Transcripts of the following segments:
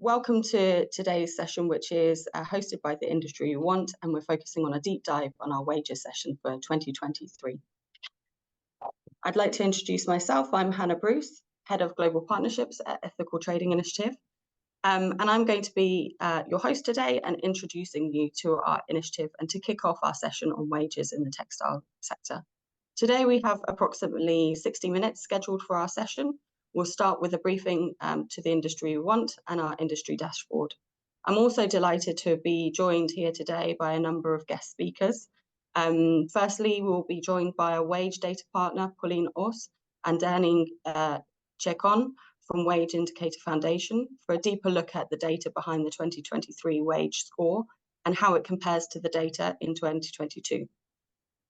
welcome to today's session, which is hosted by the Industry You Want, and we're focusing on a deep dive on our wages session for 2023. I'd like to introduce myself. I'm Hannah Bruce, Head of Global Partnerships at Ethical Trading Initiative, and I'm going to be your host today and introducing you to our initiative and to kick off our session on wages in the textile sector. Today we have approximately 60 minutes scheduled for our session. We'll start with a briefing to the industry we want and our industry dashboard. I'm also delighted to be joined here today by a number of guest speakers. Firstly, we'll be joined by a wage data partner, Paulien Osse, and Daniela Ceccon from WageIndicator Foundation for a deeper look at the data behind the 2023 wage score and how it compares to the data in 2022.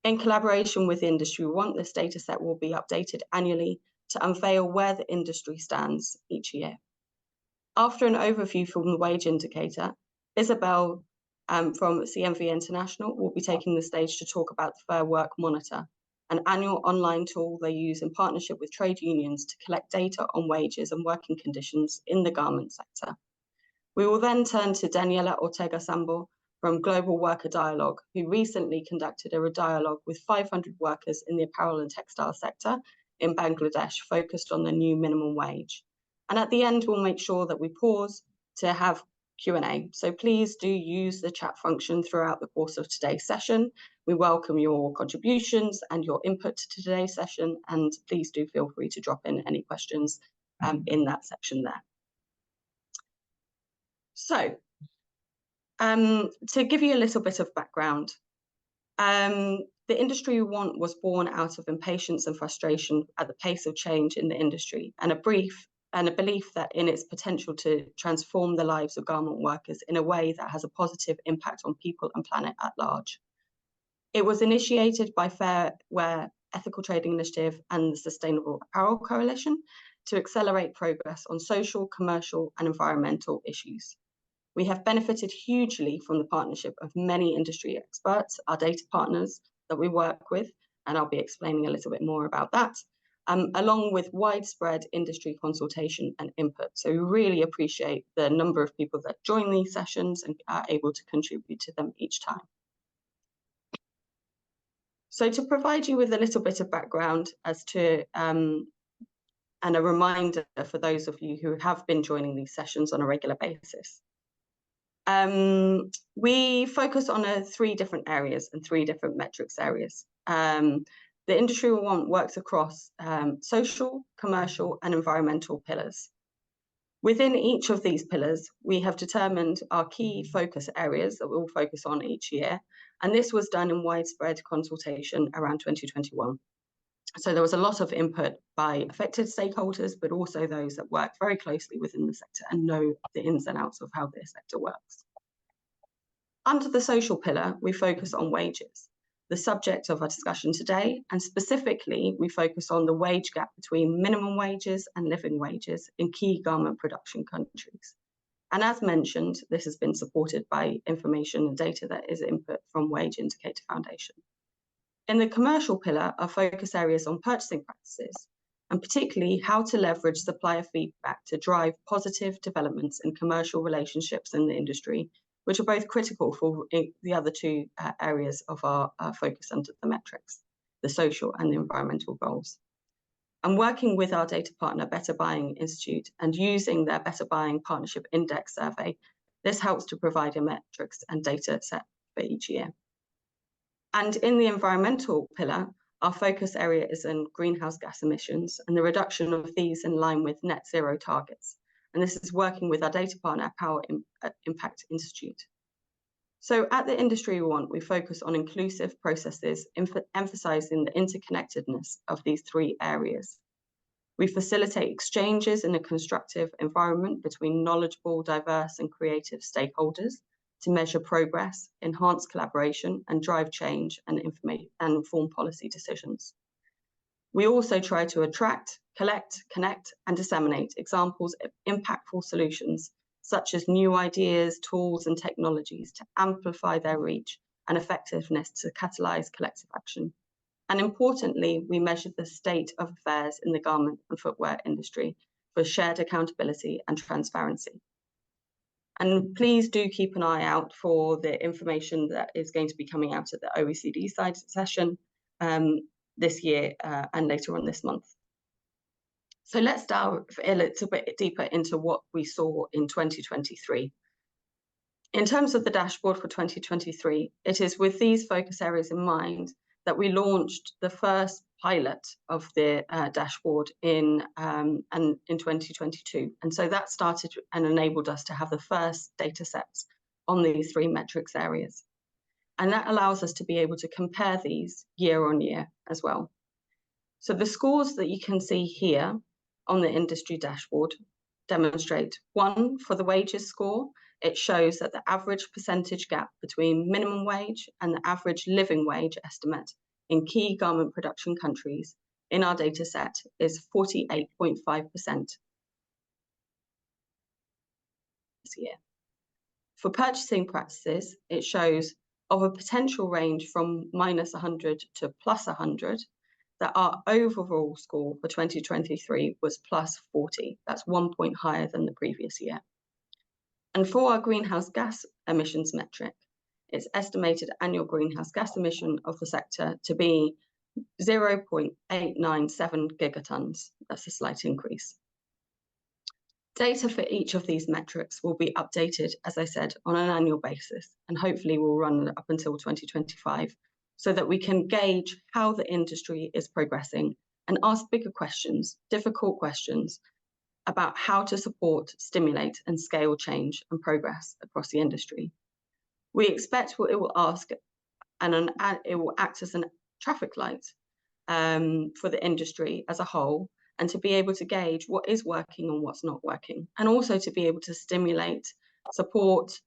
In collaboration with the industry we want, this data set will be updated annually to unveil where the industry stands each year. After an overview from the Wage Indicator, Isabelle from CNV International will be taking the stage to talk about the Fair Work Monitor, an annual online tool they use in partnership with trade unions to collect data on wages and working conditions in the garment sector. We will then turn to Daniela Ortega Sambo from Global Worker Dialogue, who recently conducted a dialogue with 500 workers in the apparel and textile sector in Bangladesh, focused on the new minimum wage. And at the end, we'll make sure that we pause to have Q&A. So please do use the chat function throughout the course of today's session. We welcome your contributions and your input to today's session, and please do feel free to drop in any questions in that section there. So, to give you a little bit of background, the industry we want was born out of impatience and frustration at the pace of change in the industry and a belief that in its potential to transform the lives of garment workers in a way that has a positive impact on people and planet at large. It was initiated by Fair Wear Ethical Trading Initiative and the Sustainable Apparel Coalition to accelerate progress on social, commercial, and environmental issues. We have benefited hugely from the partnership of many industry experts, our data partners that we work with, and I'll be explaining a little bit more about that, along with widespread industry consultation and input. So we really appreciate the number of people that join these sessions and are able to contribute to them each time. So to provide you with a little bit of background as to, and a reminder for those of you who have been joining these sessions on a regular basis. We focus on three different areas and three different metrics areas. The industry we want works across social, commercial, and environmental pillars. Within each of these pillars, we have determined our key focus areas that we'll focus on each year, and this was done in widespread consultation around 2021. So there was a lot of input by affected stakeholders, but also those that work very closely within the sector and know the ins and outs of how this sector works. Under the social pillar, we focus on wages, the subject of our discussion today, and specifically, we focus on the wage gap between minimum wages and living wages in key garment production countries. And as mentioned, this has been supported by information and data that is input from WageIndicator Foundation. In the commercial pillar, our focus areas on purchasing practices, and particularly how to leverage supplier feedback to drive positive developments in commercial relationships in the industry, which are both critical for the other two areas of our focus under the metrics, the social and the environmental goals. And working with our data partner, Better Buying Institute, and using their Better Buying Partnership Index survey, this helps to provide a metrics and data set for each year. And in the environmental pillar, our focus area is in greenhouse gas emissions and the reduction of these in line with net zero targets. And this is working with our data partner, Power Impact Institute. So at the industry we want, we focus on inclusive processes, emphasizing the interconnectedness of these three areas. We facilitate exchanges in a constructive environment between knowledgeable, diverse, and creative stakeholders to measure progress, enhance collaboration, and drive change and inform policy decisions. We also try to attract, collect, connect, and disseminate examples of impactful solutions, such as new ideas, tools, and technologies to amplify their reach and effectiveness to catalyze collective action. And importantly, we measure the state of affairs in the garment and footwear industry for shared accountability and transparency. And please do keep an eye out for the information that is going to be coming out at the OECD side session this year and later on this month. So let's dive a little bit deeper into what we saw in 2023. In terms of the dashboard for 2023, it is with these focus areas in mind that we launched the first pilot of the dashboard in 2022. And so that started and enabled us to have the first data sets on these 3 metrics areas. And that allows us to be able to compare these year on year as well. So the scores that you can see here on the industry dashboard demonstrate, 1, for the wages score, it shows that the average percentage gap between minimum wage and the average living wage estimate in key garment production countries in our data set is 48.5% this year. For purchasing practices, it shows of a potential range from -100 to +100, that our overall score for 2023 was +40. That's 1 point higher than the previous year. And for our greenhouse gas emissions metric, its estimated annual greenhouse gas emission of the sector to be 0.897 gigatons. That's a slight increase. Data for each of these metrics will be updated, as I said, on an annual basis, and hopefully will run up until 2025, so that we can gauge how the industry is progressing and ask bigger questions, difficult questions, about how to support, stimulate, and scale change and progress across the industry. We expect it will ask, and it will act as a traffic light for the industry as a whole, and to be able to gauge what is working and what's not working, and also to be able to stimulate, support,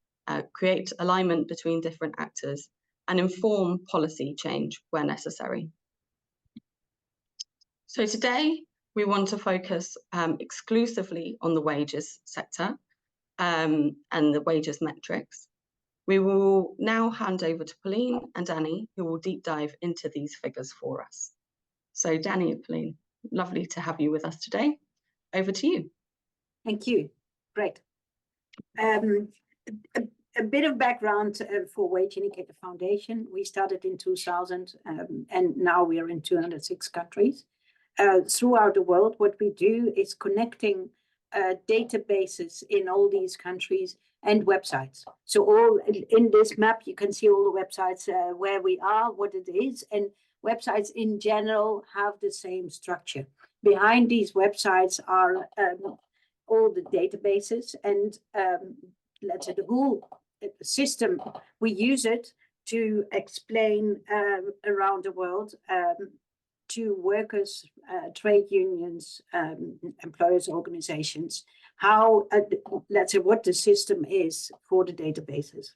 create alignment between different actors, and inform policy change where necessary. So today, we want to focus exclusively on the wages sector and the wages metrics. We will now hand over to Paulien and Danny, who will deep dive into these figures for us. So Danny and Paulien, lovely to have you with us today. Over to you. Thank you. Great. A bit of background for WageIndicator Foundation. We started in 2000 and now we are in 206 countries. Throughout the world, what we do is connecting databases in all these countries and websites. So all in this map, you can see all the websites where we are, what it is, and websites in general have the same structure. Behind these websites are all the databases, and let's say the whole system, we use it to explain around the world to workers, trade unions, employers' organizations, how, let's say, what the system is for the databases.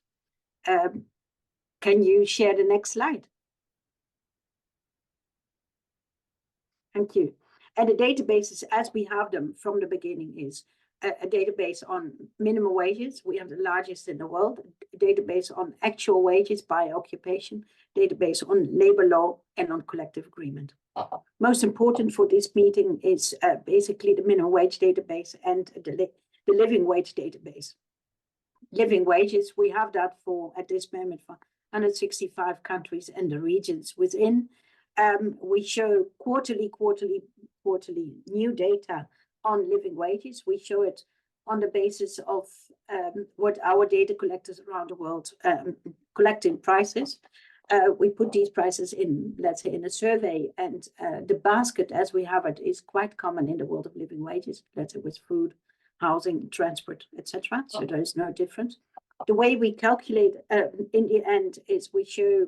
Can you share the next slide? Thank you. And the databases, as we have them from the beginning, is a database on minimum wages. We have the largest in the world. A database on actual wages by occupation, database on labor law, and on collective agreement. Most important for this meeting is basically the minimum wage database and the living wage database. Living wages, we have that for, at this moment, for 165 countries and the regions within. We show quarterly new data on living wages. We show it on the basis of what our data collectors around the world collect in prices. We put these prices in, let's say, in a survey, and the basket as we have it is quite common in the world of living wages, let's say with food, housing, transport, etc. So there is no difference. The way we calculate in the end is we show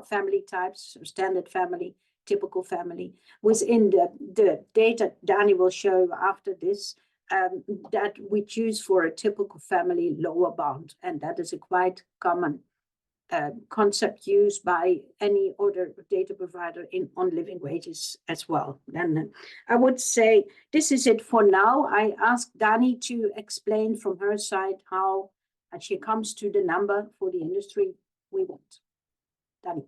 family types, so standard family, typical family. Within the data Danny will show after this, that we choose for a typical family lower bound, and that is a quite common concept used by any other data provider on living wages as well. And I would say this is it for now. I asked Danny to explain from her side how she comes to the number for the industry we want. Danny.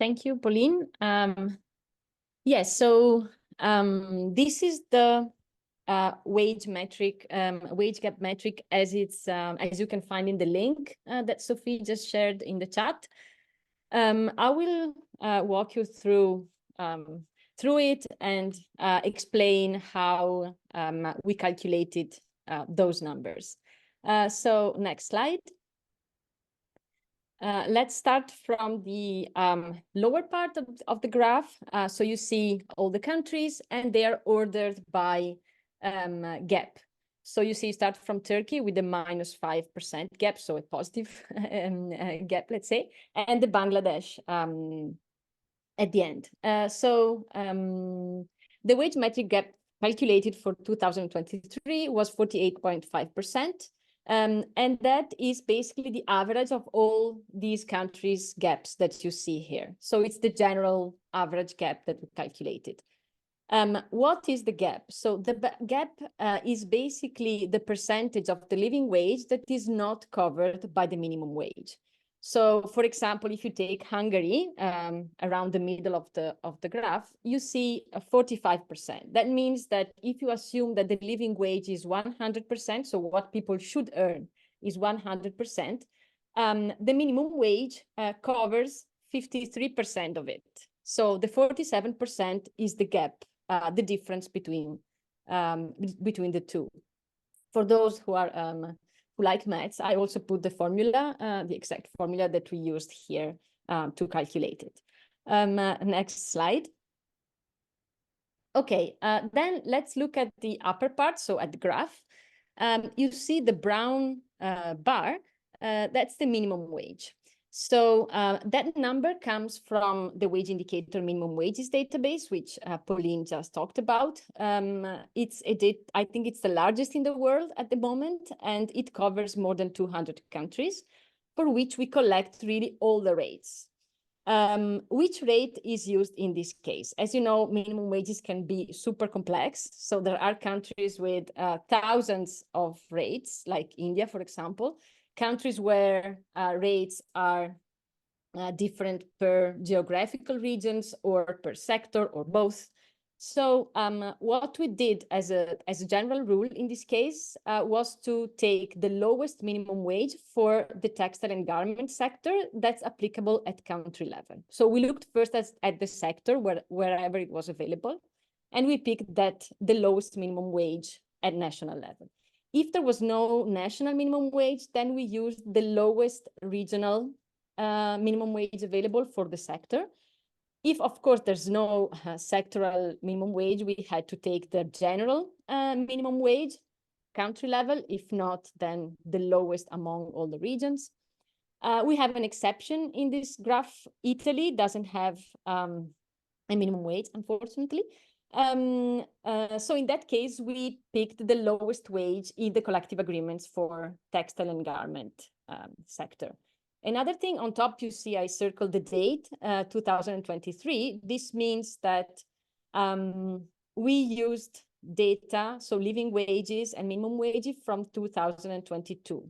Thank you, Paulien. Yes, so this is the wage gap metric as you can find in the link that Sophie just shared in the chat. I will walk you through it and explain how we calculated those numbers. So next slide. Let's start from the lower part of the graph. So you see all the countries and they are ordered by gap. So you see start from Turkey with a -5% gap, so a positive gap, let's say, and the Bangladesh at the end. The wage metric gap calculated for 2023 was 48.5%. And that is basically the average of all these countries' gaps that you see here. So it's the general average gap that we calculated. What is the gap? So the gap is basically the percentage of the living wage that is not covered by the minimum wage. So, for example, if you take Hungary, around the middle of the graph, you see a 45%. That means that if you assume that the living wage is 100%, so what people should earn is 100%, the minimum wage covers 53% of it. So the 47% is the gap, the difference between the two. For those who are who like maths, I also put the formula, the exact formula that we used here to calculate it. Next slide. Okay, then let's look at the upper part, so at the graph. You see the brown bar, that's the minimum wage. So that number comes from the WageIndicator minimum wages database, which Paulien just talked about. I think it's the largest in the world at the moment, and it covers more than 200 countries, for which we collect really all the rates. Which rate is used in this case? As you know, minimum wages can be super complex. So there are countries with thousands of rates, like India, for example. Countries where rates are different per geographical regions or per sector or both. So what we did as a general rule in this case was to take the lowest minimum wage for the textile and garment sector that's applicable at country level. So we looked first at the sector wherever it was available, and we picked the lowest minimum wage at national level. If there was no national minimum wage, then we used the lowest regional minimum wage available for the sector. If, of course, there's no sectoral minimum wage, we had to take the general minimum wage, country level. If not, then the lowest among all the regions. We have an exception in this graph. Italy doesn't have a minimum wage, unfortunately. So in that case, we picked the lowest wage in the collective agreements for textile and garment sector. Another thing on top, you see I circled the date, 2023. This means that we used data, so living wages and minimum wages from 2022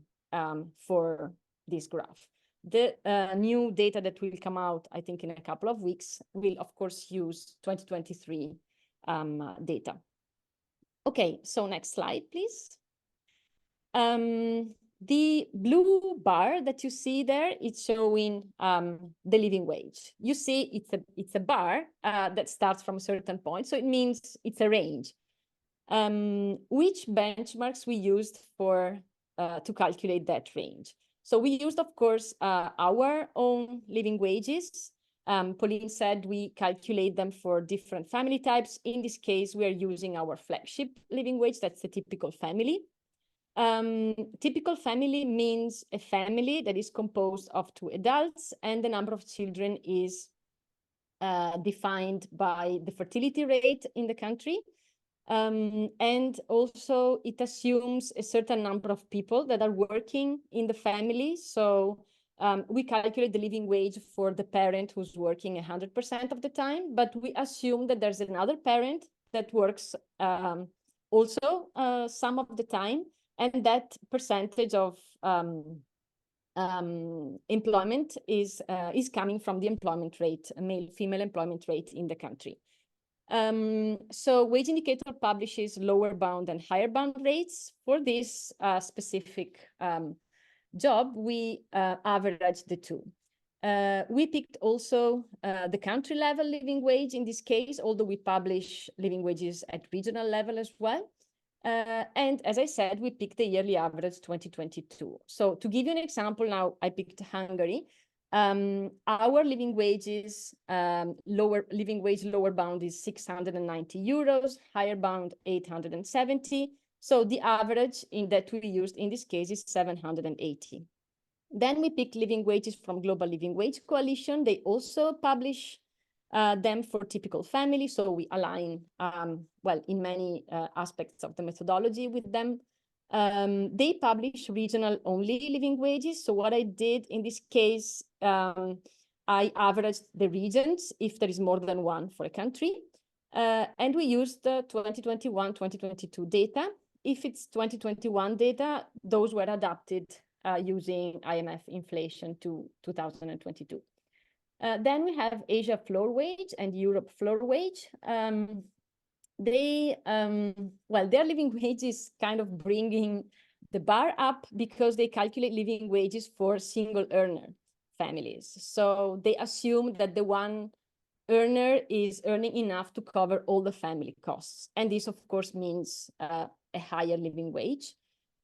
for this graph. The new data that will come out, I think in a couple of weeks, will of course use 2023 data. Okay, so next slide, please. The blue bar that you see there, it's showing the living wage. You see it's a bar that starts from a certain point, so it means it's a range. Which benchmarks we used for to calculate that range? So we used, of course, our own living wages. Paulien said we calculate them for different family types. In this case, we are using our flagship living wage. That's the typical family. Typical family means a family that is composed of 2 adults, and the number of children is defined by the fertility rate in the country. And also it assumes a certain number of people that are working in the family. So we calculate the living wage for the parent who's working 100% of the time, but we assume that there's another parent that works also some of the time, and that percentage of employment is coming from the employment rate, male-female employment rate in the country. So WageIndicator publishes lower bound and higher bound rates. For this specific job, we averaged the two. We picked also the country level living wage in this case, although we publish living wages at regional level as well. And as I said, we picked the yearly average 2022. So to give you an example now, I picked Hungary. Our living wages, living wage lower bound is 690 euros, higher bound 870. So the average that we used in this case is 780. Then we picked living wages from Global Living Wage Coalition. They also publish them for typical families. So we align, well, in many aspects of the methodology with them. They publish regional only living wages. So what I did in this case, I averaged the regions if there is more than one for a country. And we used the 2021-2022 data. If it's 2021 data, those were adapted using IMF inflation to 2022. Then we have Asia floor wage and Europe floor wage. Their living wage is kind of bringing the bar up because they calculate living wages for single earner families. So they assume that the one earner is earning enough to cover all the family costs. And this, of course, means a higher living wage.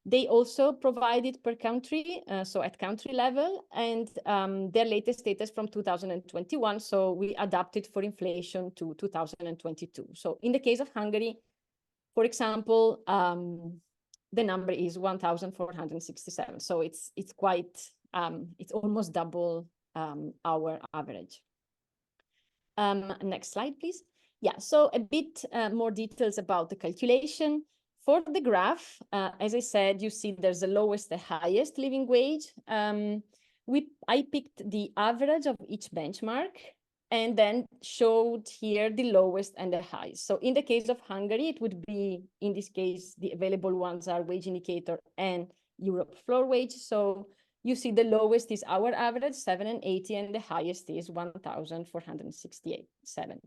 They also provide it per country, so at country level, and their latest data is from 2021, so we adapted for inflation to 2022. So in the case of Hungary, for example, the number is 1,467. So it's quite, it's almost double our average. Next slide, please. Yeah, so a bit more details about the calculation. For the graph, as I said, you see there's the lowest, the highest living wage. I picked the average of each benchmark and then showed here the lowest and the highest. So in the case of Hungary, it would be, in this case, the available ones are WageIndicator and Europe floor wage. So you see the lowest is our average, 780, and the highest is 1,467.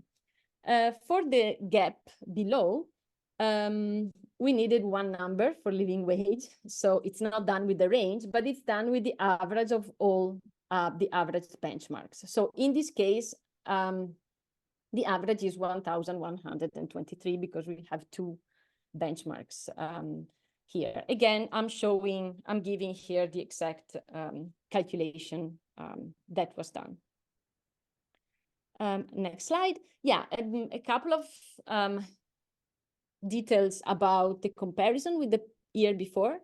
For the gap below, we needed one number for living wage. So it's not done with the range, but it's done with the average of all the average benchmarks. So in this case, the average is 1,123 because we have two benchmarks here. Again, I'm giving here the exact calculation that was done. Next slide. Yeah, a couple of details about the comparison with the year before.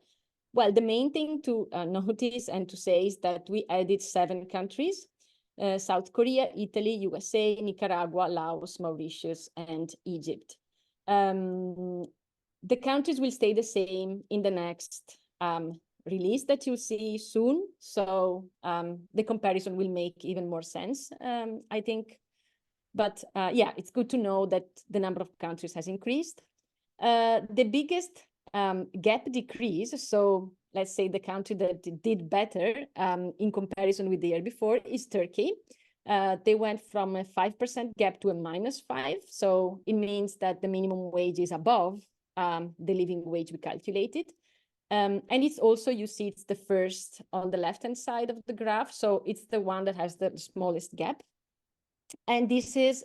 Well, the main thing to notice and to say is that we added 7 countries, South Korea, Italy, USA, Nicaragua, Laos, Mauritius, and Egypt. The countries will stay the same in the next release that you'll see soon. So the comparison will make even more sense, I think. But yeah, it's good to know that the number of countries has increased. The biggest gap decrease, so let's say the country that did better in comparison with the year before is Turkey. They went from a 5% gap to a -5. So it means that the minimum wage is above the living wage we calculated. And it's also, you see, it's the first on the left-hand side of the graph. So it's the one that has the smallest gap. And this is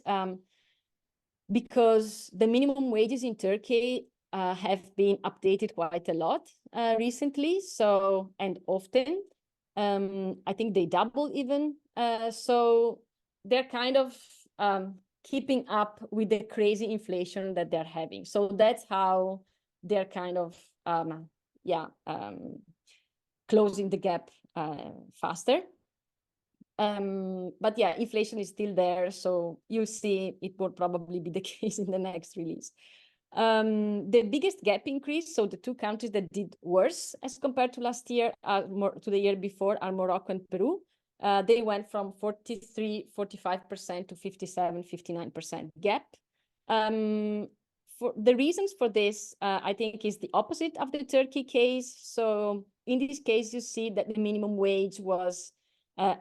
because the minimum wages in Turkey have been updated quite a lot recently, so, and often. I think they double even. So they're kind of keeping up with the crazy inflation that they're having. So that's how they're kind of, closing the gap faster. But yeah, inflation is still there, so you'll see it will probably be the case in the next release. The biggest gap increase, so the 2 countries that did worse as compared to last year, to the year before, are Morocco and Peru. They went from 43-45% to 57-59% gap. For the reasons for this, I think, is the opposite of the Turkey case. So in this case, you see that the minimum wage was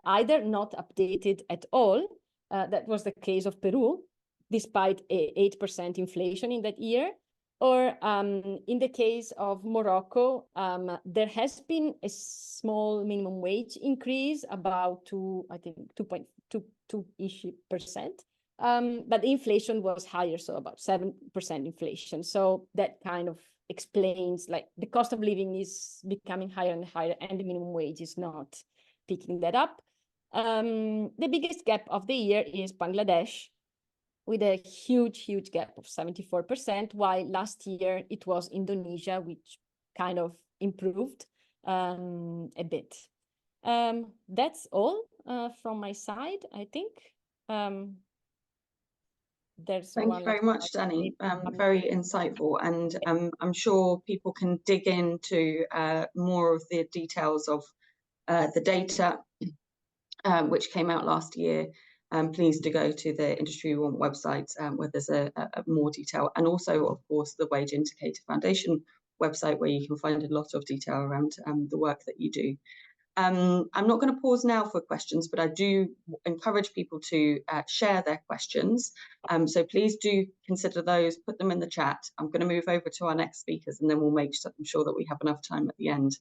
either not updated at all, that was the case of Peru, despite a 8% inflation in that year. Or in the case of Morocco, there has been a small minimum wage increase, about 2.22%. But the inflation was higher, so about 7% inflation. So that kind of explains, like, the cost of living is becoming higher and higher, and the minimum wage is not picking that up. The biggest gap of the year is Bangladesh, with a huge gap of 74%, while last year it was Indonesia, which kind of improved a bit. That's all from my side, I think. Thank you very much, Danny. Very insightful, and I'm sure people can dig into more of the details of the data which came out last year. Please do go to the Industry We Want website where there's a more detail, and also, of course, the WageIndicator Foundation website, where you can find a lot of detail around the work that you do. I'm not going to pause now for questions, but I do encourage people to share their questions. So please do consider those, put them in the chat. I'm going to move over to our next speakers, and then we'll make sure that we have enough time at the end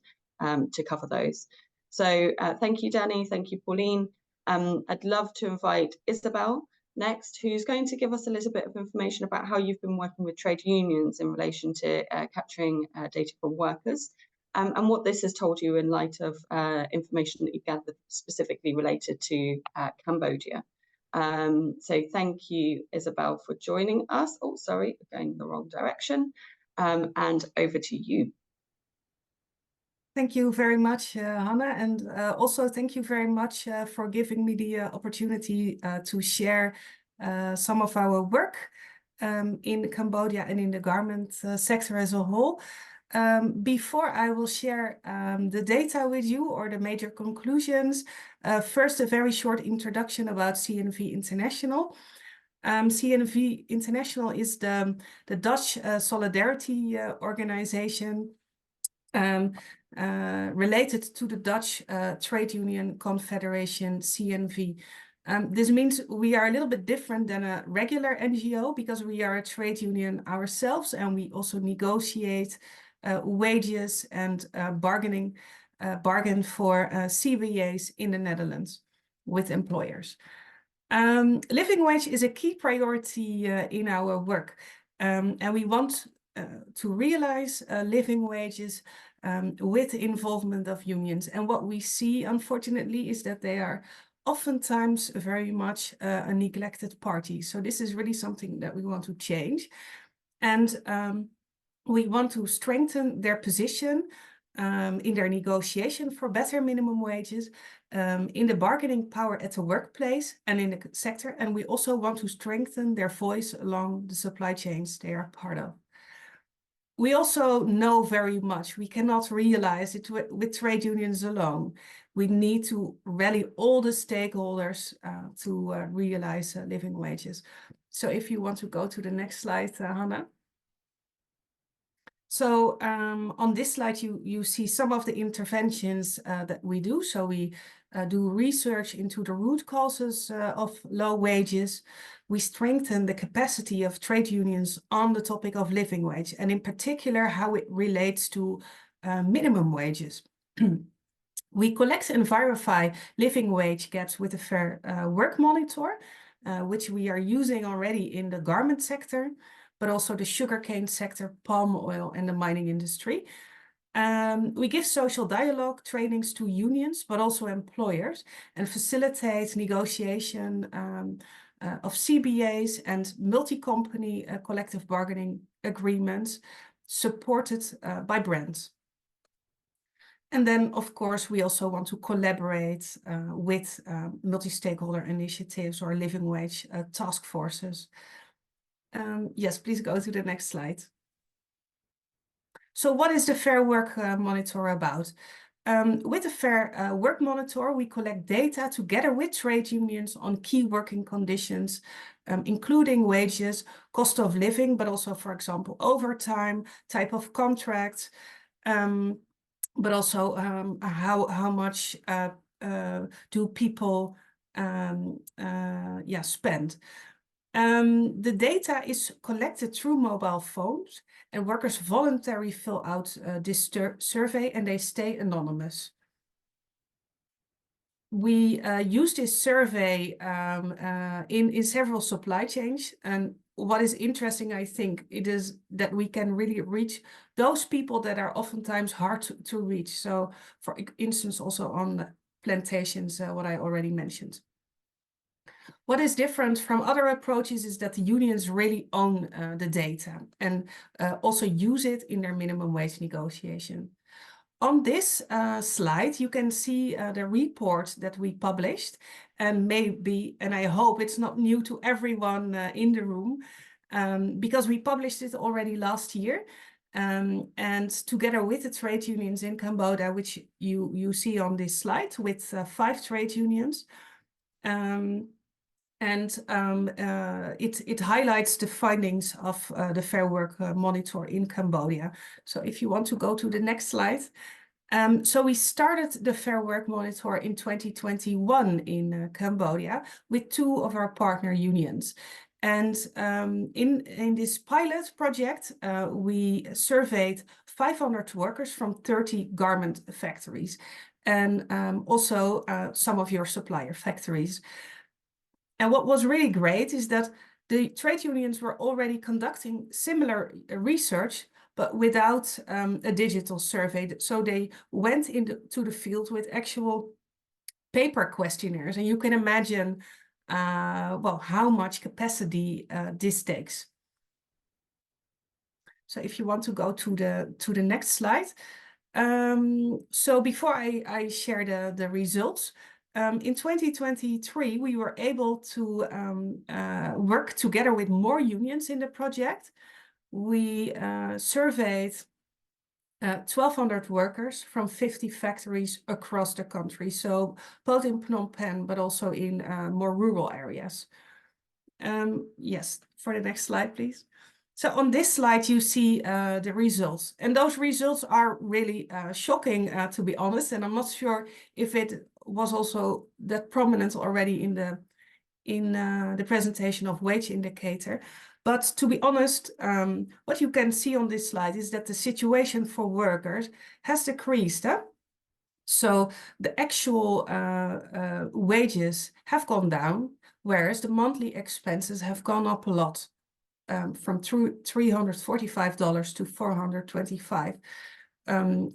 to cover those. So thank you, Danny. Thank you, Paulien. I'd love to invite Isabelle next, who's going to give us a little bit of information about how you've been working with trade unions in relation to capturing data from workers, and what this has told you in light of information that you've gathered specifically related to Cambodia. So thank you, Isabelle, for joining us. Oh, sorry, we're going in the wrong direction. And over to you. Thank you very much, Hannah, and also thank you very much for giving me the opportunity to share some of our work in Cambodia and in the garment sector as a whole. Before I will share the data with you, or the major conclusions, first a very short introduction about CNV International. CNV International is the Dutch solidarity organization related to the Dutch Trade Union Confederation, CNV. This means we are a little bit different than a regular NGO, because we are a trade union ourselves, and we also negotiate wages and bargain for CBAs in the Netherlands with employers. Living wage is a key priority in our work, and we want to realize living wages with the involvement of unions. And what we see, unfortunately, is that they are oftentimes very much a neglected party. So this is really something that we want to change. And we want to strengthen their position in their negotiation for better minimum wages, in the bargaining power at the workplace and in the sector. And we also want to strengthen their voice along the supply chains they are part of. We also know very much we cannot realize it with trade unions alone. We need to rally all the stakeholders to realize living wages. So if you want to go to the next slide, Hannah. So on this slide, you see some of the interventions that we do. So we do research into the root causes of low wages. We strengthen the capacity of trade unions on the topic of living wage, and in particular, how it relates to minimum wages. We collect and verify living wage gaps with a fair work monitor, which we are using already in the garment sector, but also the sugarcane sector, palm oil, and the mining industry. We give social dialogue trainings to unions, but also employers, and facilitate negotiation of CBAs and multi-company collective bargaining agreements supported by brands. And then, of course, we also want to collaborate with multi-stakeholder initiatives or living wage task forces. Yes, please go to the next slide. So what is the Fair Work Monitor about? With the Fair Work Monitor, we collect data together with trade unions on key working conditions, including wages, cost of living, but also, for example, overtime, type of contract, but also how much do people spend. The data is collected through mobile phones, and workers voluntarily fill out this survey, and they stay anonymous. We use this survey in several supply chains, and what is interesting, I think, it is that we can really reach those people that are oftentimes hard to reach. So, for instance, also on plantations, what I already mentioned. What is different from other approaches is that the unions really own the data and also use it in their minimum wage negotiation. On this slide, you can see the report that we published, and maybe, and I hope it's not new to everyone in the room, because we published it already last year. And together with the trade unions in Cambodia, which you see on this slide, with 5 trade unions, it highlights the findings of the Fair Work Monitor in Cambodia. So if you want to go to the next slide. So we started the Fair Work Monitor in 2021 in Cambodia with 2 of our partner unions. And in this pilot project, we surveyed 500 workers from 30 garment factories and also some of your supplier factories. And what was really great is that the trade unions were already conducting similar research, but without a digital survey. So they went into the field with actual paper questionnaires. And you can imagine, well, how much capacity this takes. So if you want to go to the next slide. So before I share the results, in 2023, we were able to work together with more unions in the project. We surveyed 1,200 workers from 50 factories across the country. So both in Phnom Penh, but also in more rural areas. Yes, for the next slide, please. So on this slide, you see the results. And those results are really shocking, to be honest. And I'm not sure if it was also that prominent already in the presentation of WageIndicator. But to be honest, what you can see on this slide is that the situation for workers has decreased. So the actual wages have gone down, whereas the monthly expenses have gone up a lot, from $345 to $425.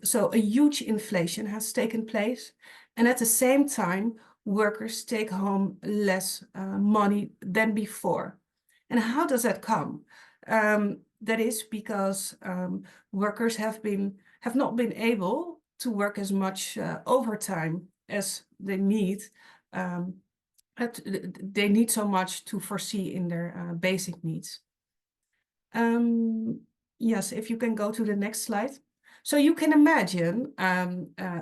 So a huge inflation has taken place. And at the same time, workers take home less money than before. And how does that come? That is because workers have not been able to work as much overtime as they need. They need so much to foresee in their basic needs. Yes, if you can go to the next slide. So you can imagine,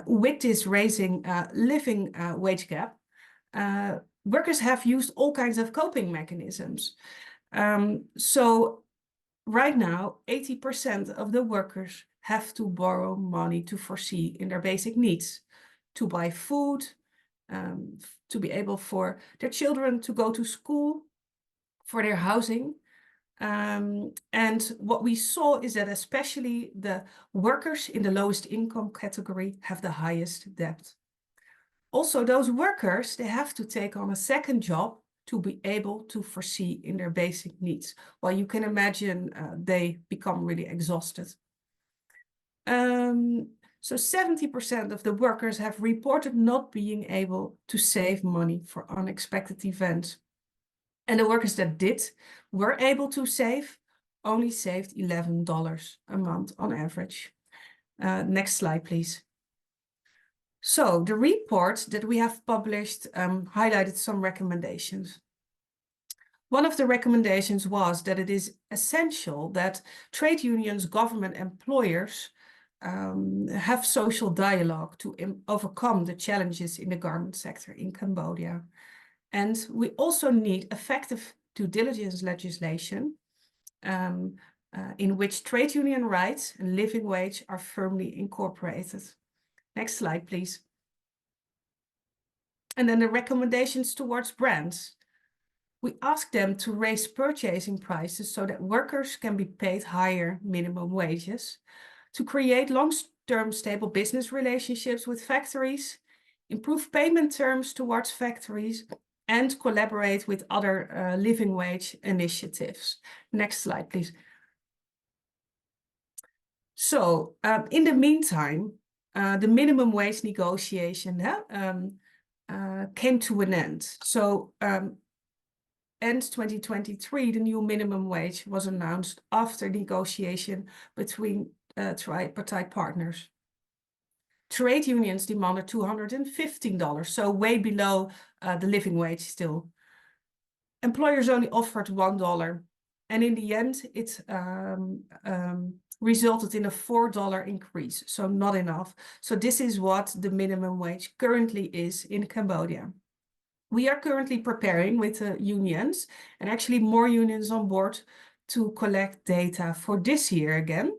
with this raising living wage gap, workers have used all kinds of coping mechanisms. So right now, 80% of the workers have to borrow money to foresee in their basic needs, to buy food, to be able for their children to go to school, for their housing. And what we saw is that especially the workers in the lowest income category have the highest debt. Also, those workers, they have to take on a second job to be able to foresee in their basic needs. Well, you can imagine they become really exhausted. So 70% of the workers have reported not being able to save money for unexpected events. And the workers that were able to save only saved $11 a month on average. Next slide, please. So the report that we have published highlighted some recommendations. One of the recommendations was that it is essential that trade unions, government, employers have social dialogue to overcome the challenges in the garment sector in Cambodia. And we also need effective due diligence legislation in which trade union rights and living wage are firmly incorporated. Next slide, please. And then the recommendations towards brands. We ask them to raise purchasing prices so that workers can be paid higher minimum wages, to create long-term stable business relationships with factories, improve payment terms towards factories, and collaborate with other living wage initiatives. Next slide, please. So in the meantime, the minimum wage negotiation came to an end. So end 2023, the new minimum wage was announced after negotiation between tripartite partners. Trade unions demanded $215, so way below the living wage still. Employers only offered $1, and in the end, it resulted in a $4 increase, so not enough. So this is what the minimum wage currently is in Cambodia. We are currently preparing with the unions, and actually more unions on board, to collect data for this year again,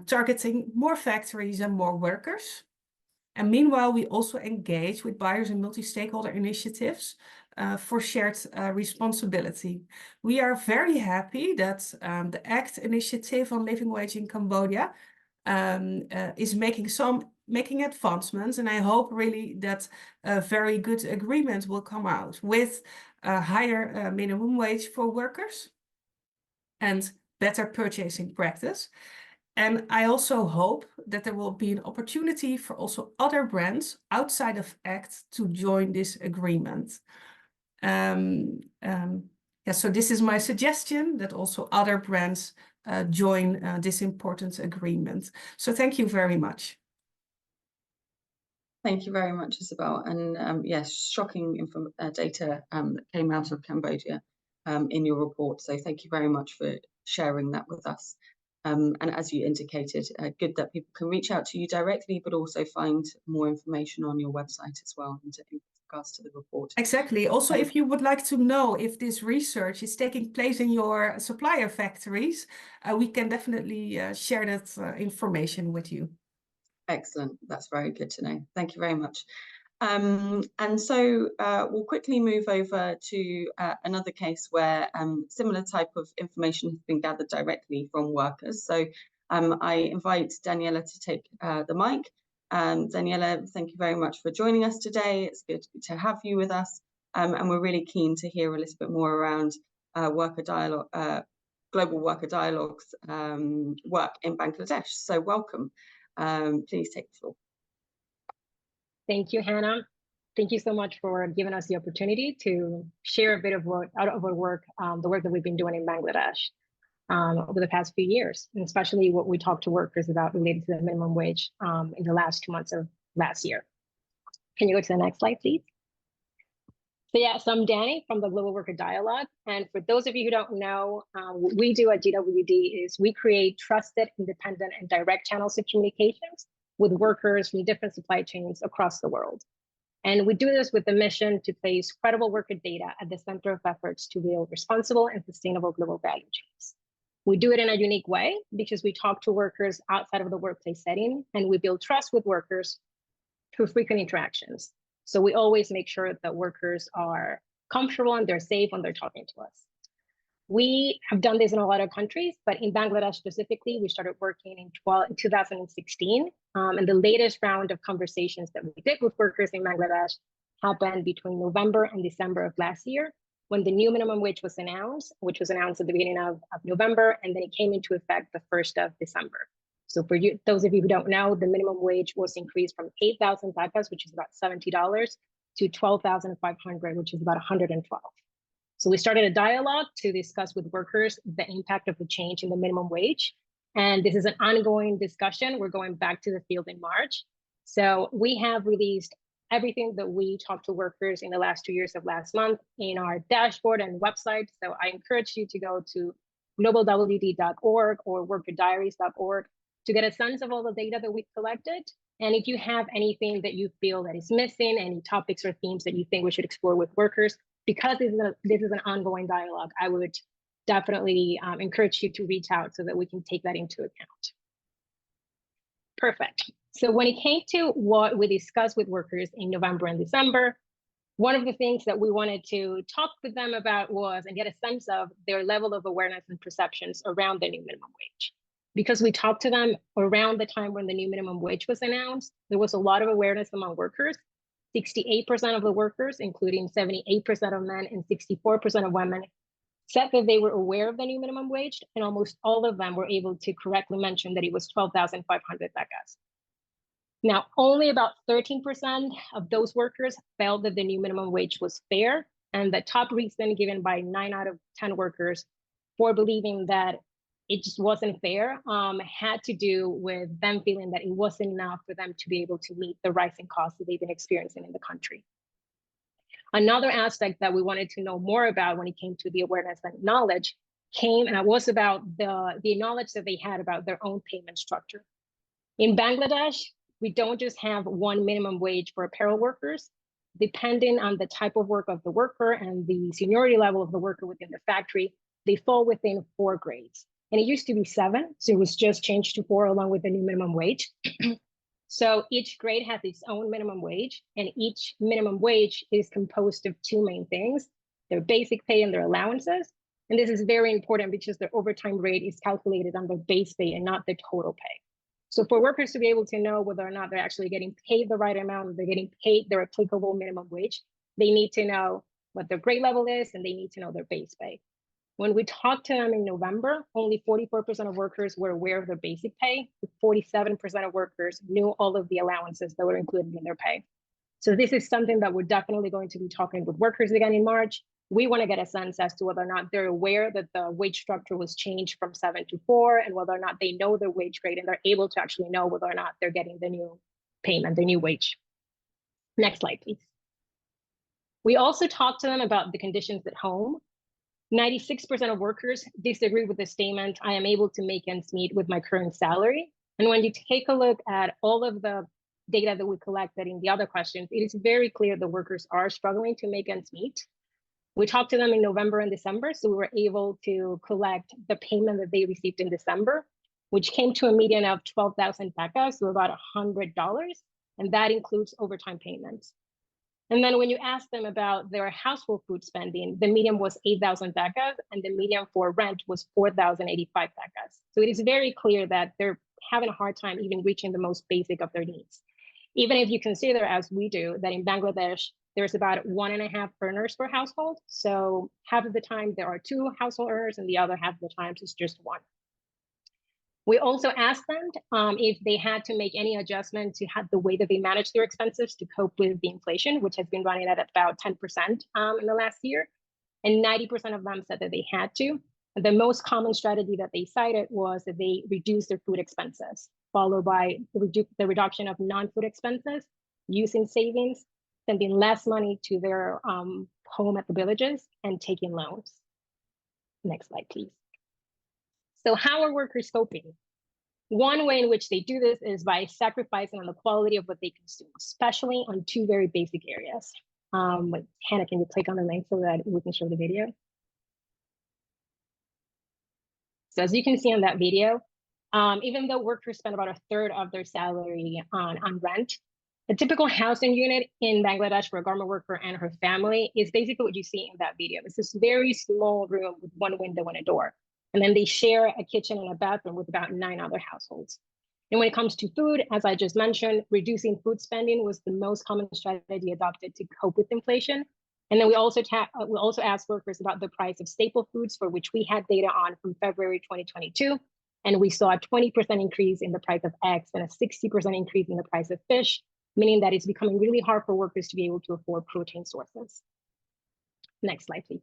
targeting more factories and more workers. And meanwhile, we also engage with buyers and multi-stakeholder initiatives for shared responsibility. We are very happy that the ACT initiative on living wage in Cambodia is making advancements, and I hope really that a very good agreement will come out with a higher minimum wage for workers and better purchasing practice. And I also hope that there will be an opportunity for also other brands outside of ACT to join this agreement. Yeah, so this is my suggestion, that also other brands join this important agreement. So thank you very much. Thank you very much, Isabelle. And yes, shocking data that came out of Cambodia in your report. So thank you very much for sharing that with us. And as you indicated, good that people can reach out to you directly, but also find more information on your website as well in regards to the report. Exactly. Also, if you would like to know if this research is taking place in your supplier factories, we can definitely share that information with you. Excellent. That's very good to know. Thank you very much. And so we'll quickly move over to another case where similar type of information has been gathered directly from workers. So I invite Daniela to take the mic. Daniela, thank you very much for joining us today. It's good to have you with us. And we're really keen to hear a little bit more around worker dialogue, global worker dialogues work in Bangladesh. So welcome. Please take the floor. Thank you, Hannah. Thank you so much for giving us the opportunity to share a bit of work out of our work, the work that we've been doing in Bangladesh over the past few years, and especially what we talk to workers about related to the minimum wage in the last 2 months of last year. Can you go to the next slide, please? So yeah, so I'm Danny from the Global Worker Dialogue. And for those of you who don't know, what we do at GWD is we create trusted, independent, and direct channels of communications with workers from different supply chains across the world. And we do this with the mission to place credible worker data at the center of efforts to build responsible and sustainable global value chains. We do it in a unique way because we talk to workers outside of the workplace setting, and we build trust with workers through frequent interactions. So we always make sure that workers are comfortable and they're safe when they're talking to us. We have done this in a lot of countries, but in Bangladesh specifically, we started working in 2016. And the latest round of conversations that we did with workers in Bangladesh happened between November and December of last year, when the new minimum wage was announced, which was announced at the beginning of November, and then it came into effect the 1st of December. So for you, those of you who don't know, the minimum wage was increased from 8,000 takas, which is about $70, to 12,500, which is about 112. So we started a dialogue to discuss with workers the impact of the change in the minimum wage. And this is an ongoing discussion. We're going back to the field in March. So we have released everything that we talked to workers in the last 2 years of last month in our dashboard and website. So I encourage you to go to globalwd.org or workerdiaries.org to get a sense of all the data that we've collected. And if you have anything that you feel that is missing, any topics or themes that you think we should explore with workers, because this is an ongoing dialogue, I would definitely encourage you to reach out so that we can take that into account. Perfect. So when it came to what we discussed with workers in November and December, One of the things that we wanted to talk with them about was and get a sense of their level of awareness and perceptions around the new minimum wage. Because we talked to them around the time when the new minimum wage was announced, there was a lot of awareness among workers. 68% of the workers, including 78% of men and 64% of women, said that they were aware of the new minimum wage, and almost all of them were able to correctly mention that it was 12,500 becas. Now, only about 13% of those workers felt that the new minimum wage was fair, and the top reason given by 9 out of 10 workers for believing that it just wasn't fair had to do with them feeling that it wasn't enough for them to be able to meet the rising costs that they've been experiencing in the country. Another aspect that we wanted to know more about when it came to the awareness and knowledge was about the knowledge that they had about their own payment structure. In Bangladesh, we don't just have one minimum wage for apparel workers. Depending on the type of work of the worker and the seniority level of the worker within the factory, they fall within 4 grades. And it used to be 7, so it was just changed to 4 along with the new minimum wage. So each grade has its own minimum wage, and each minimum wage is composed of 2 main things: their basic pay and their allowances. And this is very important because their overtime rate is calculated on their base pay and not the total pay. So for workers to be able to know whether or not they're actually getting paid the right amount, they're getting paid their applicable minimum wage, they need to know what their grade level is, and they need to know their base pay. When we talked to them in November, only 44% of workers were aware of their basic pay. 47% of workers knew all of the allowances that were included in their pay. So this is something that we're definitely going to be talking with workers again in March. We want to get a sense as to whether or not they're aware that the wage structure was changed from 7 to 4, and whether or not they know their wage grade and they're able to actually know whether or not they're getting the new payment, the new wage. Next slide, please. We also talked to them about the conditions at home. 96% of workers disagree with the statement, "I am able to make ends meet with my current salary." And when you take a look at all of the data that we collected in the other questions, it is very clear that workers are struggling to make ends meet. We talked to them in November and December, so we were able to collect the payment that they received in December, which came to a median of 12,000 becas, so about $100, and that includes overtime payments. And then when you ask them about their household food spending, the median was 8,000 becas, and the median for rent was 4,085 becas. So it is very clear that they're having a hard time even reaching the most basic of their needs. Even if you consider, as we do, that in Bangladesh, there's about 1.5 earners per household. So half of the time there are 2 household earners, and the other half of the times it's just 1. We also asked them if they had to make any adjustment to the way that they manage their expenses to cope with the inflation, which has been running at about 10% in the last year. And 90% of them said that they had to. And the most common strategy that they cited was that they reduced their food expenses, followed by the reduction of non-food expenses, using savings, sending less money to their home at the villages, and taking loans. Next slide, please. So how are workers coping? One way in which they do this is by sacrificing on the quality of what they consume, especially on 2 very basic areas. Hannah, can you click on the link so that we can show the video? So as you can see on that video, even though workers spend about 1/3 of their salary on rent, a typical housing unit in Bangladesh for a garment worker and her family is basically what you see in that video. It's this very small room with 1 window and a door. And then they share a kitchen and a bathroom with about 9 other households. And when it comes to food, as I just mentioned, reducing food spending was the most common strategy adopted to cope with inflation. And then we also asked workers about the price of staple foods, for which we had data on from February 2022. And we saw a 20% increase in the price of eggs and a 60% increase in the price of fish, meaning that it's becoming really hard for workers to be able to afford protein sources. Next slide, please.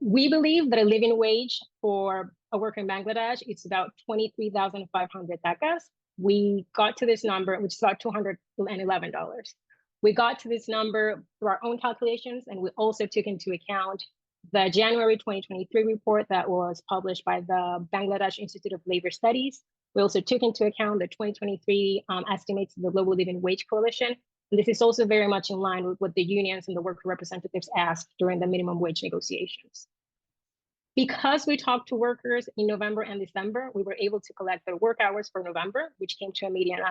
We believe that a living wage for a worker in Bangladesh is about 23,500 becas. We got to this number, which is about $211. We got to this number through our own calculations, and we also took into account the January 2023 report that was published by the Bangladesh Institute of Labor Studies. We also took into account the 2023 estimates of the Global Living Wage Coalition. And this is also very much in line with what the unions and the worker representatives asked during the minimum wage negotiations. Because we talked to workers in November and December, we were able to collect their work hours for November, which came to a median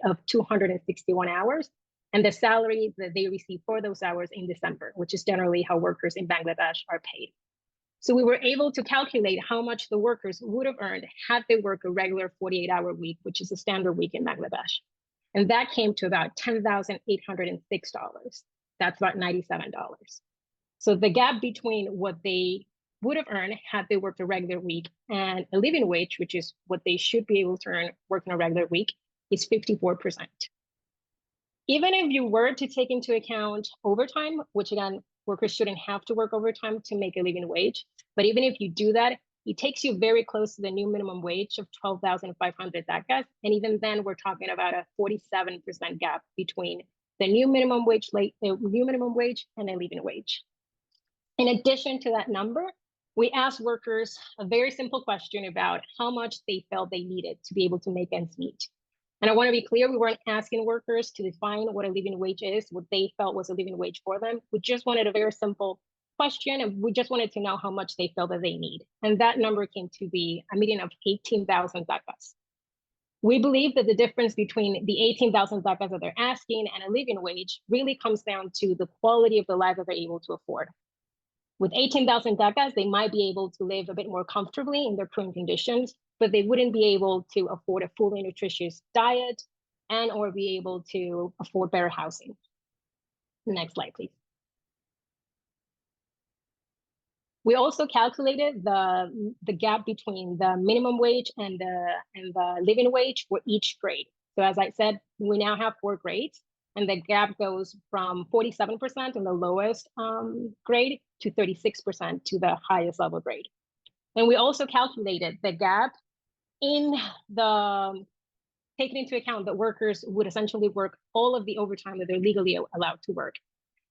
of 261 hours. and the salary that they receive for those hours in December, which is generally how workers in Bangladesh are paid. So we were able to calculate how much the workers would have earned had they worked a regular 48-hour week, which is a standard week in Bangladesh. And that came to about $10,806. That's about $97. So the gap between what they would have earned had they worked a regular week and a living wage, which is what they should be able to earn working a regular week, is 54%. Even if you were to take into account overtime, which again, workers shouldn't have to work overtime to make a living wage, but even if you do that, it takes you very close to the new minimum wage of 12,500 dakas. And even then, we're talking about a 47% gap between the new minimum wage and a living wage. In addition to that number, we asked workers a very simple question about how much they felt they needed to be able to make ends meet. And I want to be clear, we weren't asking workers to define what a living wage is, what they felt was a living wage for them. We just wanted a very simple question, and we just wanted to know how much they felt that they need. And that number came to be a median of 18,000 dakas. We believe that the difference between the 18,000 dakas that they're asking and a living wage really comes down to the quality of the life that they're able to afford. With 18,000 dakas, they might be able to live a bit more comfortably in their current conditions, but they wouldn't be able to afford a fully nutritious diet and or be able to afford better housing. Next slide, please. We also calculated the gap between the minimum wage and the living wage for each grade. So as I said, we now have 4 grades, and the gap goes from 47% in the lowest grade to 36% to the highest level grade. And we also calculated the gap in the, taking into account that workers would essentially work all of the overtime that they're legally allowed to work.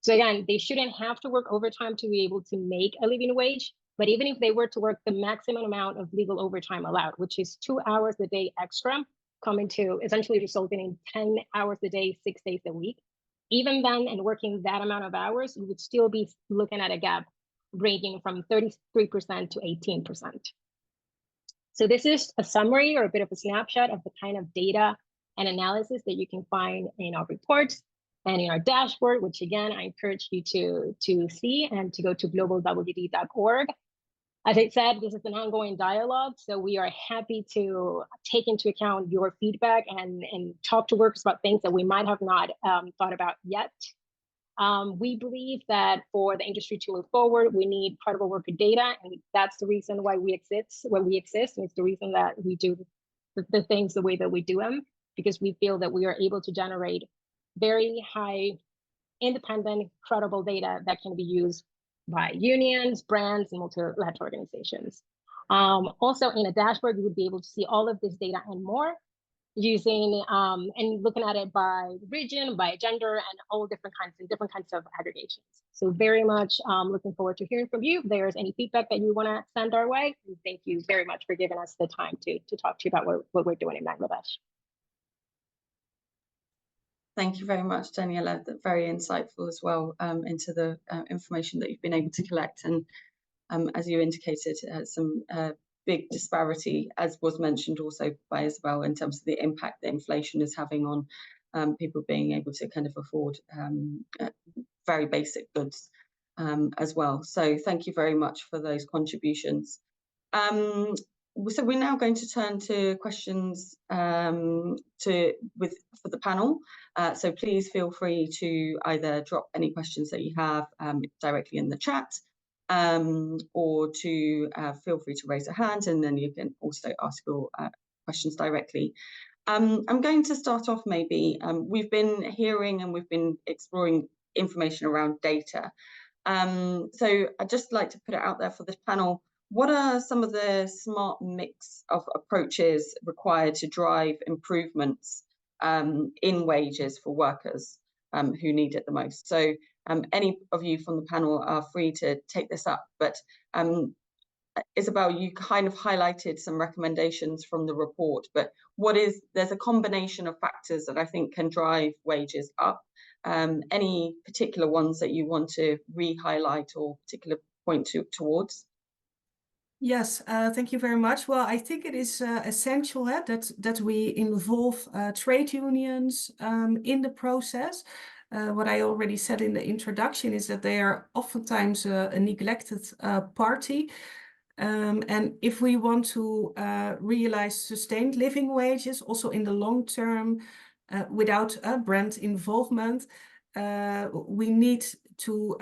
So again, they shouldn't have to work overtime to be able to make a living wage, but even if they were to work the maximum amount of legal overtime allowed, which is 2 hours a day extra, coming to essentially resulting in 10 hours a day, 6 days a week, even then, and working that amount of hours, you would still be looking at a gap ranging from 33% to 18%. So this is a summary or a bit of a snapshot of the kind of data and analysis that you can find in our reports and in our dashboard, which again, I encourage you to see and to go to globalwd.org. As I said, this is an ongoing dialogue, so we are happy to take into account your feedback and talk to workers about things that we might have not thought about yet. We believe that for the industry to move forward, we need credible worker data, and that's the reason why we exist, and it's the reason that we do the things the way that we do them, because we feel that we are able to generate very high, independent, credible data that can be used by unions, brands, and multilateral organizations. Also, in a dashboard, you would be able to see all of this data and more using and looking at it by region, by gender, and all different kinds of aggregations. So very much looking forward to hearing from you. If there's any feedback that you want to send our way, and thank you very much for giving us the time to talk to you about what we're doing in Bangladesh. Thank you very much, Daniela. That's very insightful as well into the information that you've been able to collect. And as you indicated, some big disparity, as was mentioned also by Isabelle, in terms of the impact that inflation is having on people being able to kind of afford very basic goods as well. So thank you very much for those contributions. So we're now going to turn to questions for the panel. So please feel free to either drop any questions that you have directly in the chat, or to feel free to raise a hand, and then you can also ask your questions directly. I'm going to start off maybe. We've been hearing and we've been exploring information around data. So I'd just like to put it out there for this panel. What are some of the smart mix of approaches required to drive improvements in wages for workers who need it the most? So any of you from the panel are free to take this up, but Isabelle, you kind of highlighted some recommendations from the report, but there's a combination of factors that I think can drive wages up. Any particular ones that you want to re-highlight or particular point towards? Yes, thank you very much. Well, I think it is essential that we involve trade unions in the process. What I already said in the introduction is that they are oftentimes a neglected party. And if we want to realize sustained living wages, also in the long term, without brand involvement, we need to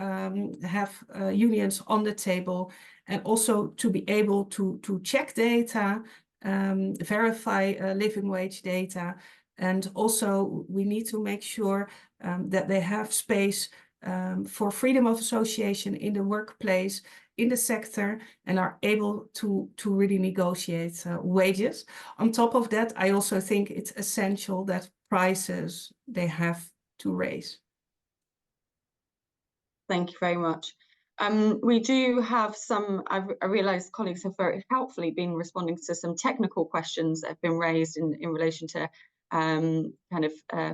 have unions on the table, and also to be able to check data, verify living wage data. And also we need to make sure that they have space for freedom of association in the workplace, in the sector, and are able to really negotiate wages. On top of that, I also think it's essential that prices they have to raise. Thank you very much. We do have some, I realize colleagues have very helpfully been responding to some technical questions that have been raised in relation to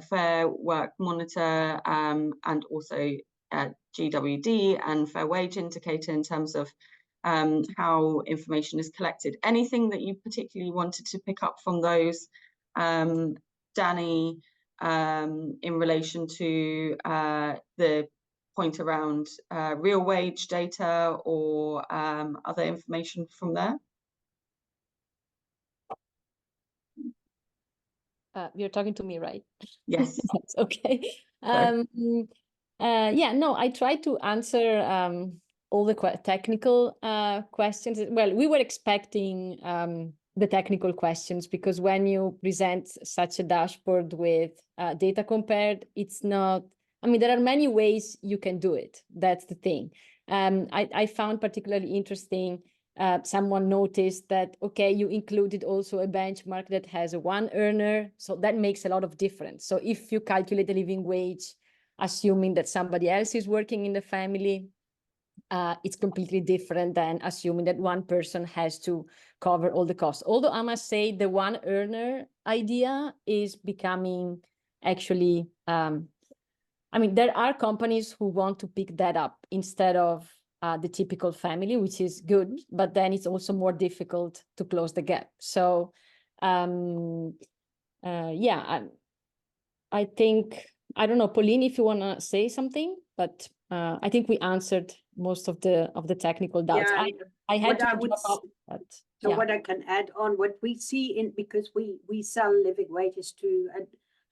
Fair Work Monitor and also GWD and Fair Wage Indicator in terms of how information is collected. Anything that you particularly wanted to pick up from those, Danny, in relation to the point around real wage data or other information from there? You're talking to me, right? Yes. Okay. Yeah, no, I tried to answer all the technical questions. Well, we were expecting the technical questions, because when you present such a dashboard with data compared, it's not, I mean, there are many ways you can do it. That's the thing. I found particularly interesting, someone noticed that, okay, you included also a benchmark that has a one earner. So that makes a lot of difference. So if you calculate the living wage, assuming that somebody else is working in the family, it's completely different than assuming that one person has to cover all the costs. Although I must say the one earner idea is becoming actually, I mean, there are companies who want to pick that up instead of the typical family, which is good, but then it's also more difficult to close the gap. So yeah, I think, I don't know, Paulien, if you want to say something, but I think we answered most of the technical doubts. Yeah, I had to I would, drop off, but so yeah. what I can add on, what we see in, because we sell living wages to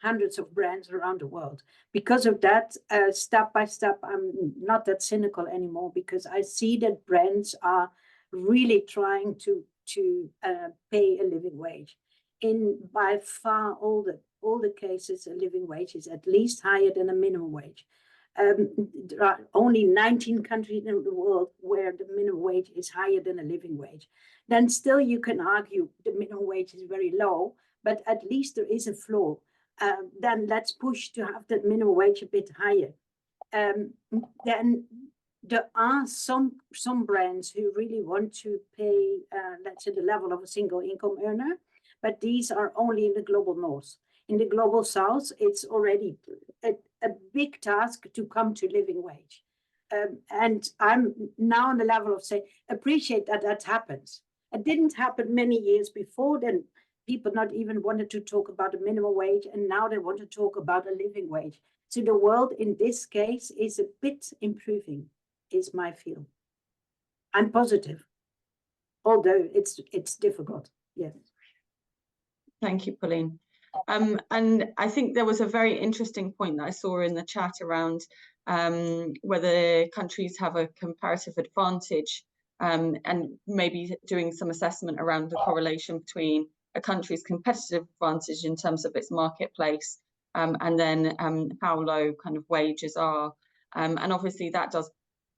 hundreds of brands around the world. Because of that, step by step, I'm not that cynical anymore, because I see that brands are really trying to pay a living wage. In by far all the cases, a living wage is at least higher than a minimum wage. There are only 19 countries in the world where the minimum wage is higher than a living wage. Then still you can argue the minimum wage is very low, but at least there is a floor. Then let's push to have the minimum wage a bit higher. Then there are some brands who really want to pay, let's say, the level of a single income earner, but these are only in the global north. In the global south, it's already a big task to come to living wage. And I'm now on the level of saying, appreciate that happens. It didn't happen many years before. Then people not even wanted to talk about a minimum wage, and now they want to talk about a living wage. So the world in this case is a bit improving, is my feel. I'm positive, although it's difficult. Yes. Thank you, Paulien. And I think there was a very interesting point that I saw in the chat around whether countries have a comparative advantage, and maybe doing some assessment around the correlation between a country's competitive advantage in terms of its marketplace and then how low kind of wages are. And obviously that does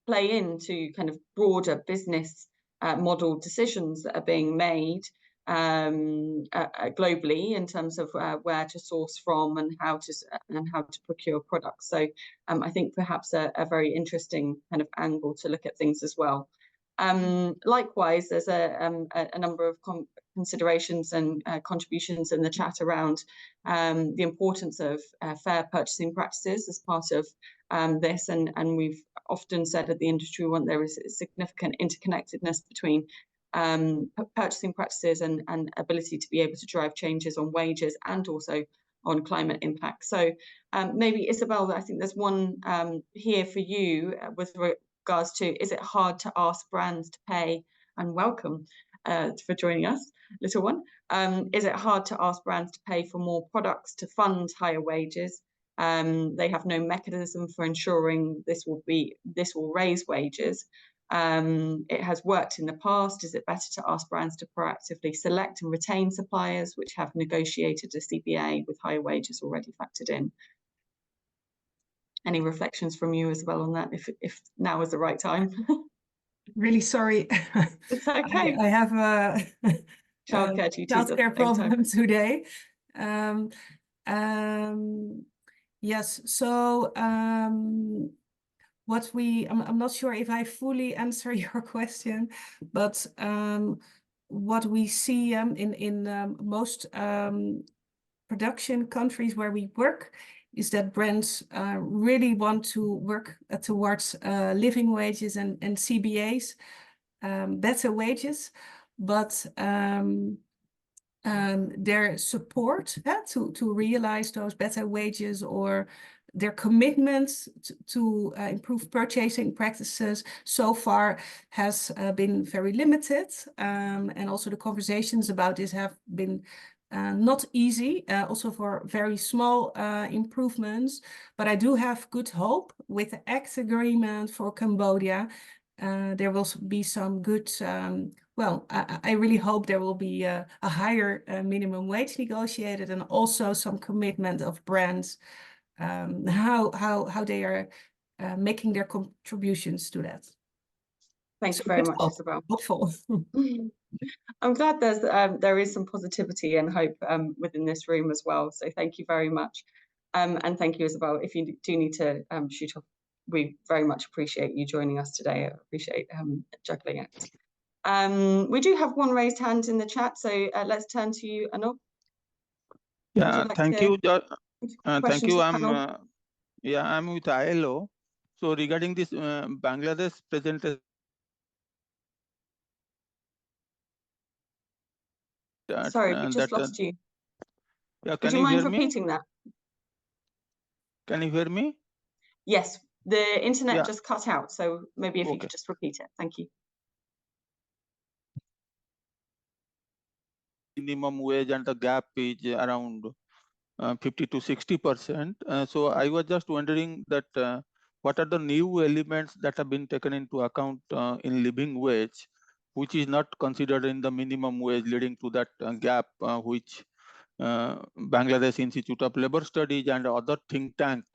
play into kind of broader business model decisions that are being made globally in terms of where to source from and how to procure products. So I think perhaps a very interesting kind of angle to look at things as well. Likewise, there's a number of considerations and contributions in the chat around the importance of fair purchasing practices as part of this, and we've often said at the industry there is a significant interconnectedness between purchasing practices and ability to be able to drive changes on wages and also on climate impact. So maybe Isabelle, I think there's one here for you with regards to, is it hard to ask brands to pay, and welcome for joining us, little one. Is it hard to ask brands to pay for more products to fund higher wages? They have no mechanism for ensuring this will raise wages. It has worked in the past. Is it better to ask brands to proactively select and retain suppliers which have negotiated a CBA with higher wages already factored in? Any reflections from you as well on that, if now is the right time? Really sorry. It's okay. I have a childcare problem today. Yes, so what I'm not sure if I fully answer your question, but what we see in most production countries where we work is that brands really want to work towards living wages and CBAs, better wages, but their support to realize those better wages or their commitments to improve purchasing practices so far has been very limited. And also the conversations about this have been not easy, also for very small improvements. But I do have good hope with the ACT agreement for Cambodia. There will be some good, well, I really hope there will be a higher minimum wage negotiated, and also some commitment of brands, how they are making their contributions to that. Thank you very much, Isabelle. Hopeful. I'm glad there is some positivity and hope within this room as well. So thank you very much. And thank you, Isabelle. If you do need to shoot off, we very much appreciate you joining us today. I appreciate juggling it. We do have one raised hand in the chat, so let's turn to you, Anil. Yeah, thank you. Thank you. I'm with ILO. So regarding this Bangladesh presentation, sorry, we just lost you. Yeah, Would you mind repeating that? Can you hear me? Yes, the internet just cut out, so maybe if you could just repeat it. Thank you. Minimum wage and the gap is around 50 to 60%. So I was just wondering that what are the new elements that have been taken into account in living wage, which is not considered in the minimum wage, leading to that gap, which Bangladesh Institute of Labor Studies and other think tank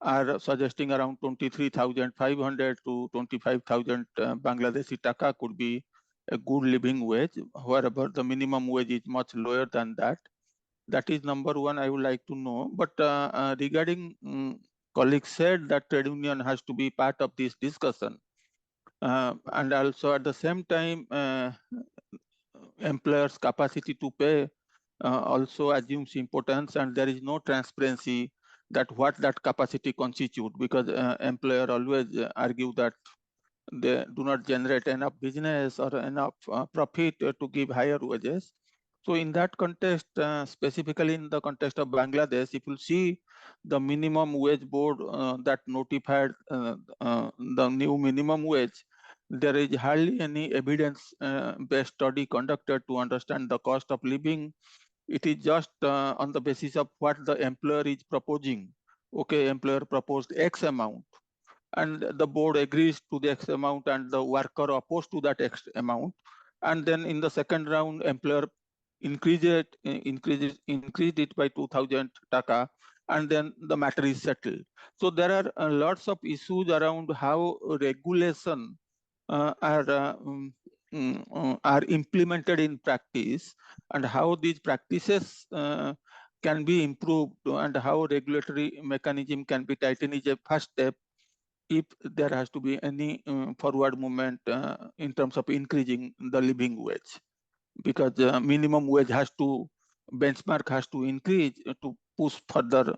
are suggesting around 23,500 to 25,000 Bangladeshi taka could be a good living wage, wherever the minimum wage is much lower than that. That is number one I would like to know. But regarding colleagues said that trade union has to be part of this discussion. And also at the same time, employers' capacity to pay also assumes importance, and there is no transparency that what that capacity constitute, because employer always argue that they do not generate enough business or enough profit to give higher wages. So in that context, specifically in the context of Bangladesh, if you see the minimum wage board that notified the new minimum wage, there is hardly any evidence-based study conducted to understand the cost of living. It is just on the basis of what the employer is proposing. Okay, employer proposed X amount, and the board agrees to the X amount, and the worker opposed to that X amount. And then in the second round, employer increased it by 2,000 taka, and then the matter is settled. So there are lots of issues around how regulation are implemented in practice, and how these practices can be improved, and how regulatory mechanism can be tightened is a first step if there has to be any forward movement in terms of increasing the living wage, because minimum wage benchmark has to increase to push further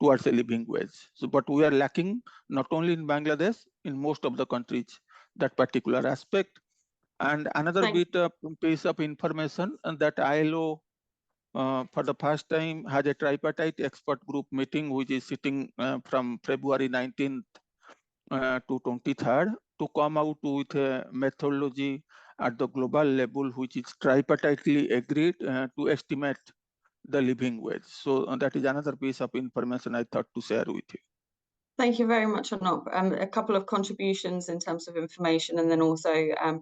towards a living wage. So, but we are lacking not only in Bangladesh, in most of the countries, that particular aspect. And another piece of information that ILO for the first time has a tripartite expert group meeting, which is sitting from February 19th to 23rd to come out with a methodology at the global level, which is tripartitely agreed to estimate the living wage. So that is another piece of information I thought to share with you. Thank you very much, Arnop. A couple of contributions in terms of information, and then also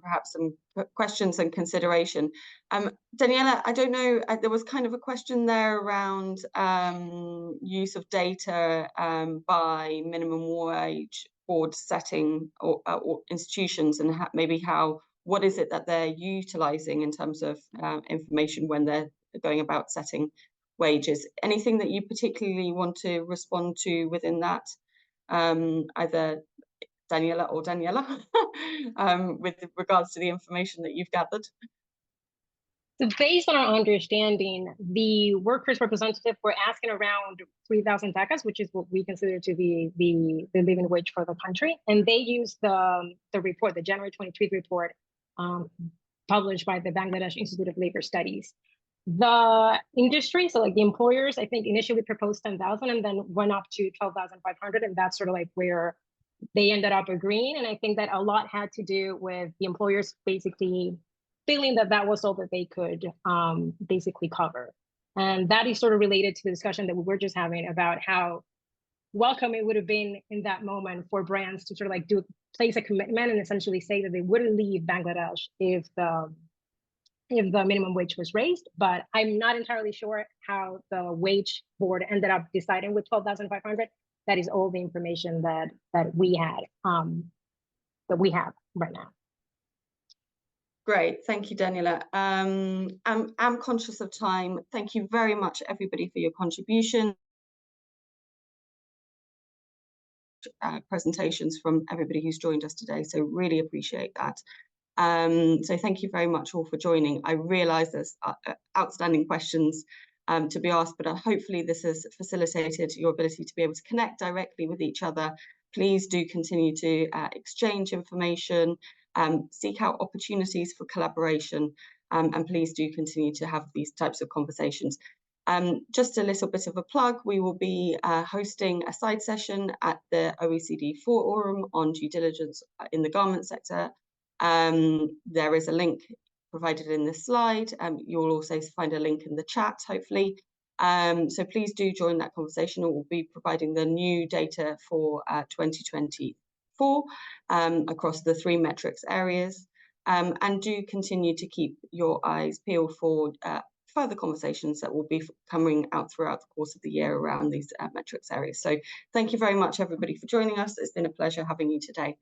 perhaps some questions and consideration. Daniela, I don't know, there was kind of a question there around use of data by minimum wage board setting or institutions, and what is it that they're utilizing in terms of information when they're going about setting wages. Anything that you particularly want to respond to within that? Either Daniela or Daniela, with regards to the information that you've gathered? So based on our understanding, the workers' representative were asking around 3,000 takas, which is what we consider to be the living wage for the country. And they used the report, the January 23 report, published by the Bangladesh Institute of Labor Studies. The industry, so like the employers, I think initially proposed 10,000 and then went up to 12,500. And that's sort of like where they ended up agreeing. And I think that a lot had to do with the employers basically feeling that that was all that they could basically cover. And that is sort of related to the discussion that we were just having about how welcome it would have been in that moment for brands to sort of like place a commitment and essentially say that they wouldn't leave Bangladesh if the minimum wage was raised. But I'm not entirely sure how the wage board ended up deciding with 12,500. That is all the information that we had, that we have right now. Great, thank you, Daniela. I'm conscious of time. Thank you very much, everybody, for your contribution. Presentations from everybody who's joined us today, so really appreciate that. So thank you very much all for joining. I realise there's outstanding questions to be asked, but hopefully this has facilitated your ability to be able to connect directly with each other. Please do continue to exchange information, seek out opportunities for collaboration, and please do continue to have these types of conversations. Just a little bit of a plug, we will be hosting a side session at the OECD Forum on due diligence in the garment sector. There is a link provided in this slide. You'll also find a link in the chat, hopefully. So please do join that conversation. We'll be providing the new data for 2024 across the 3 metrics areas. And do continue to keep your eyes peeled for further conversations that will be coming out throughout the course of the year around these metrics areas. So thank you very much, everybody, for joining us. It's been a pleasure having you today.